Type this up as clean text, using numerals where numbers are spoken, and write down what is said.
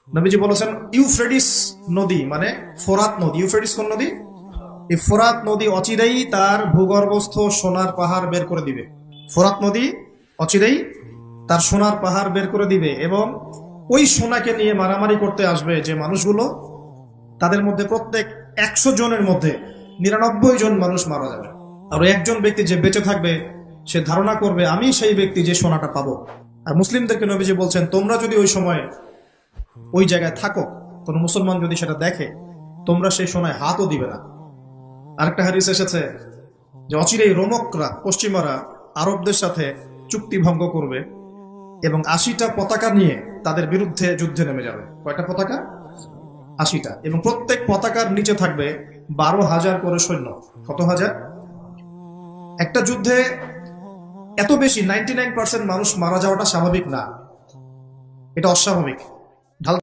নবীজি বলেছেন ইউফ্রেটিস নদী মানে ফোরাত নদী। ইউফ্রেটিস কোন নদী? এই ফোরাত নদী অচিরেই তার ভূগর্ভস্থ সোনার পাহাড় বের করে দিবে। ফোরাত নদী অচিরেই তার সোনার পাহাড় বের করে দিবে এবং ওই সোনাকে নিয়ে মারামারি করতে আসবে যে মানুষগুলো, তাদের মধ্যে প্রত্যেক 100 জনের মধ্যে 99 জন মানুষ মারা যাবে। আর একজন ব্যক্তি যে বেঁচে থাকবে সে ধারণা করবে আমি সেই ব্যক্তি যে সোনাটা পাবো। আর মুসলিমদেরকে নবীজি বলছেন তোমরা যদি ওই সময় ওই জায়গায় থাকো, কোনো মুসলমান যদি সেটা দেখে, তোমরা সেই সোনায় হাতও দিবে না। আরেকটা হাদিস এসেছে যে অচিরেই রোমকরা, পশ্চিমারা আরবদের সাথে চুক্তি ভঙ্গ করবে এবং 80টা পতাকা নিয়ে তাদের বিরুদ্ধে যুদ্ধে নেমে যাবে। কয়টা পতাকা? 80টা। এবং প্রত্যেক পতাকার নিচে থাকবে 12,000 করে সৈন্য। কত হাজার? একটা যুদ্ধে এত বেশি 99% মানুষ মারা যাওয়াটা স্বাভাবিক না, এটা অস্বাভাবিক। ঢাল